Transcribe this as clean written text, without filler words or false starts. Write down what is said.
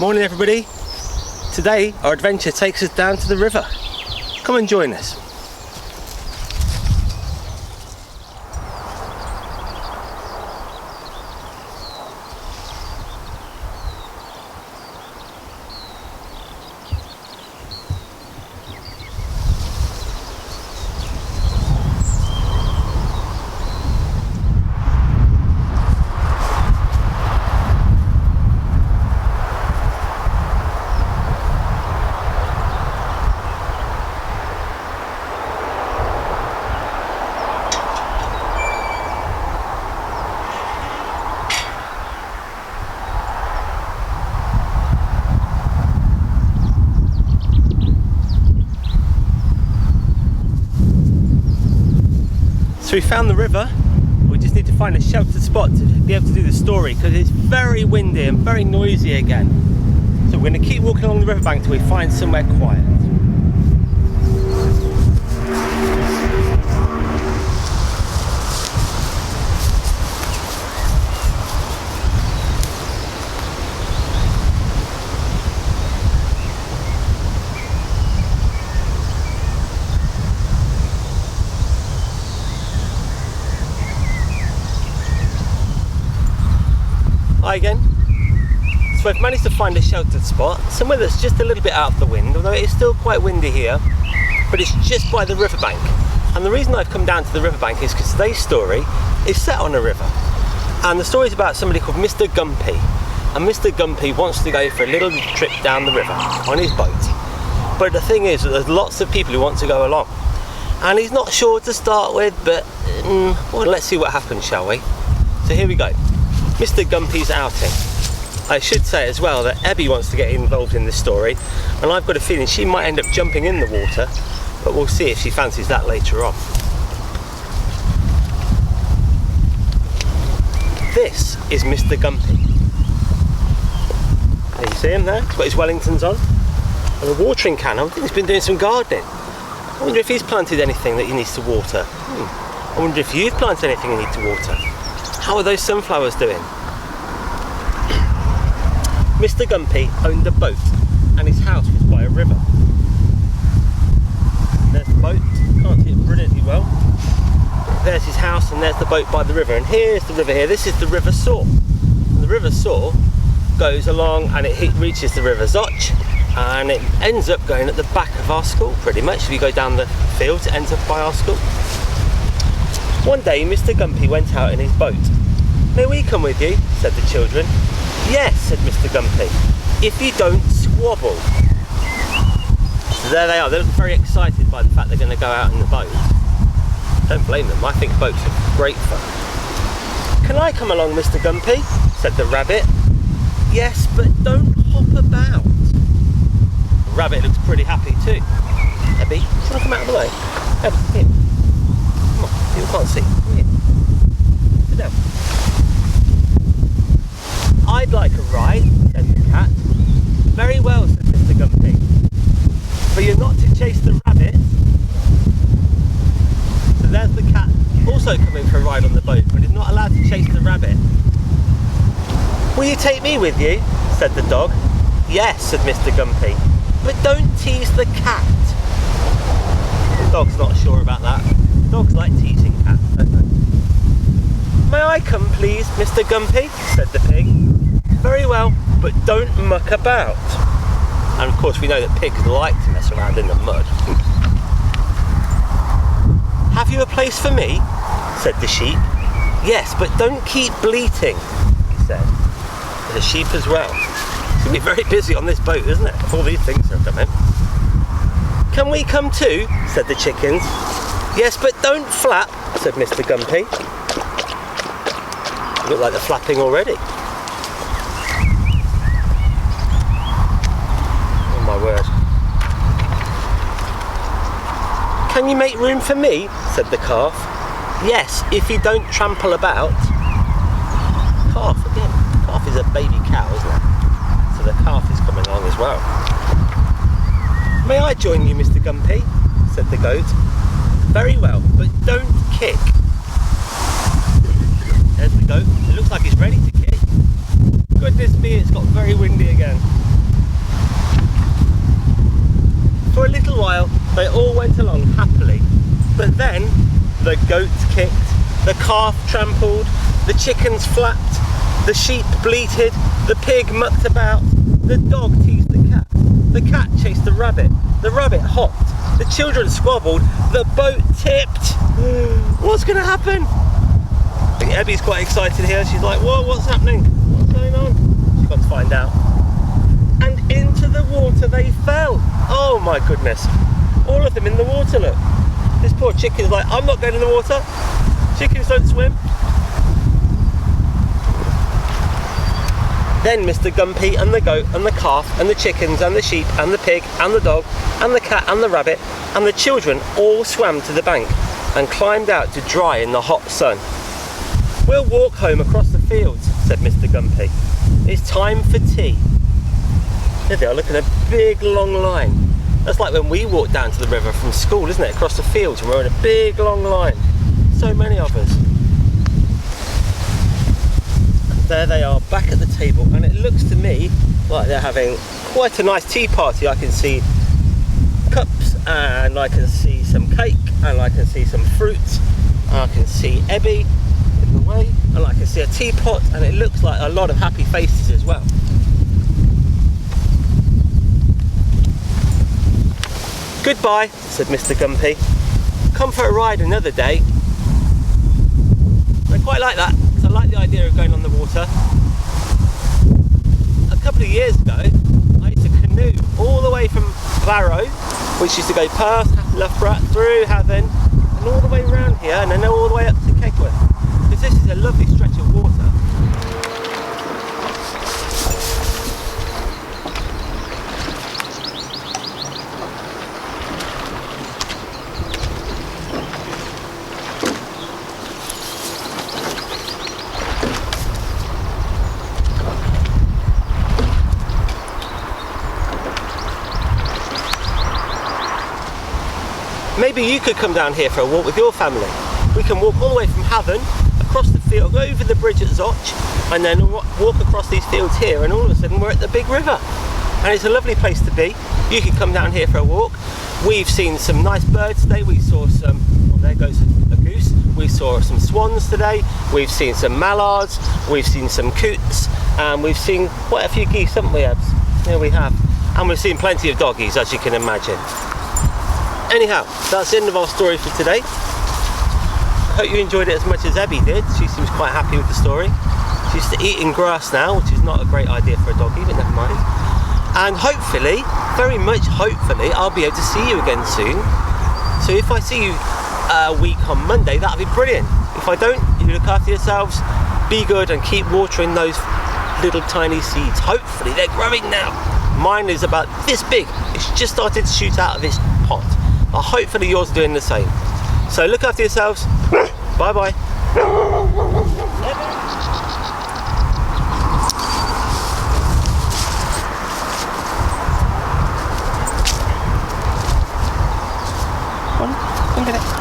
Morning everybody. Today our adventure takes us down to the river. Come and join us. So we found the river. We just need to find a sheltered spot to be able to do the story because it's very windy and very noisy again. So we're going to keep walking along the riverbank till we find somewhere quiet. Hi again. So I've managed to find a sheltered spot, somewhere that's just a little bit out of the wind, although it is still quite windy here, but it's just by the riverbank. And the reason I've come down to the riverbank is because today's story is set on a river. And the story is about somebody called Mr Gumpy. And Mr Gumpy wants to go for a little trip down the river on his boat. But the thing is that there's lots of people who want to go along. And he's not sure to start with, but well, let's see what happens, shall we? So here we go. Mr Gumpy's outing. I should say as well that Ebbi wants to get involved in this story, and I've got a feeling she might end up jumping in the water, but we'll see if she fancies that later on. This is Mr Gumpy. Can you see him there? He's got his Wellingtons on and a watering can. I think he's been doing some gardening. I wonder if he's planted anything that he needs to water. I wonder if you've planted anything you need to water. How are those sunflowers doing? Mr Gumpy owned a boat and his house was by a river. There's the boat, can't see it brilliantly well. There's his house and there's the boat by the river, and here's the river here. This is the River Soar. And the River Soar goes along and it reaches the River Zoch, and it ends up going at the back of our school pretty much. If you go down the fields, it ends up by our school. One day Mr Gumpy went out in his boat. "May we come with you?" said the children. "Yes," said Mr Gumpy, "if you don't squabble." So there they are. They look very excited by the fact they're going to go out in the boat. Don't blame them. I think boats are great fun. "Can I come along, Mr Gumpy?" said the rabbit. "Yes, but don't hop about." The rabbit looks pretty happy too. Ebbi, do you want to come out of the way? Ebbi, here. Come on, people can't see. Come here. Sit down. "I'd like a ride," said the cat. "Very well," said Mr Gumpy, "but you're not to chase the rabbit." So there's the cat also coming for a ride on the boat, but he's not allowed to chase the rabbit. "Will you take me with you?" said the dog. "Yes," said Mr Gumpy, "but don't tease the cat." The dog's not sure about that. Dogs like teasing cats, don't they? "May I come please, Mr Gumpy?" said the pig. "Very well, but don't muck about." And of course we know that pigs like to mess around in the mud. "Have you a place for me?" said the sheep. "Yes, but don't keep bleating," he said. There's a sheep as well. It's going to be very busy on this boat, isn't it? If all these things are coming. "Can we come too?" said the chickens. "Yes, but don't flap," said Mr Gumpy. Look like they're flapping already. Oh my word. "Can you make room for me?" said the calf. "Yes, if you don't trample about." Calf again. Calf is a baby cow, isn't it? So the calf is coming along as well. "May I join you, Mr Gumpy?" said the goat. "Very well, but don't kick." There's the goat. It looks like he's ready to kick. Goodness me, it's got very windy again. For a little while, they all went along happily. But then, the goats kicked, the calf trampled, the chickens flapped, the sheep bleated, the pig mucked about, the dog teased the cat chased the rabbit hopped, the children squabbled, the boat tipped. What's going to happen? I think Ebbi's quite excited here. She's like, whoa, what's happening? What's going on? She's got to find out. And into the water they fell. Oh my goodness. All of them in the water, look. This poor chicken's like, I'm not going in the water. Chickens don't swim. Then Mr Gumpy and the goat and the calf and the chickens and the sheep and the pig and the dog and the cat and the rabbit and the children all swam to the bank and climbed out to dry in the hot sun. We'll walk home across the fields, said Mr Gumpy. It's time for tea. There they are, look at a big long line. That's like when we walk down to the river from school, isn't it? Across the fields, and we're in a big long line. So many of us. There they are, back at the table, and it looks to me like they're having quite a nice tea party. I can see cups, and I can see some cake, and I can see some fruit. I can see Ebbi in the way, and I can see a teapot, and it looks like a lot of happy faces as well. Goodbye, said Mr Gumpy. Come for a ride another day. I quite like that. I like the idea of going on the water. A couple of years ago, I used to canoe all the way from Barrow, which used to go past Loughborough, through Hathern, and all the way around here, and then all the way up to Kegworth. Because this is a lovely stretch of water. Maybe you could come down here for a walk with your family. We can walk all the way from Hathern, across the field, go over the bridge at Zoch, and then walk across these fields here, and all of a sudden we're at the big river. And it's a lovely place to be. You can come down here for a walk. We've seen some nice birds today. We saw some, well, there goes a goose. We saw some swans today. We've seen some mallards. We've seen some coots. And we've seen quite a few geese, haven't we, Ebs? Here we have. And we've seen plenty of doggies, as you can imagine. Anyhow, that's the end of our story for today. I hope you enjoyed it as much as Ebbi did. She seems quite happy with the story. She's eating grass now, which is not a great idea for a doggy, but never mind. And hopefully, very much hopefully, I'll be able to see you again soon. So if I see you a week on Monday, that'll be brilliant. If I don't, you look after yourselves, be good, and keep watering those little tiny seeds. Hopefully they're growing now. Mine is about this big. It's just started to shoot out of its pot. Hopefully yours are doing the same. So look after yourselves. Bye bye. Come get it.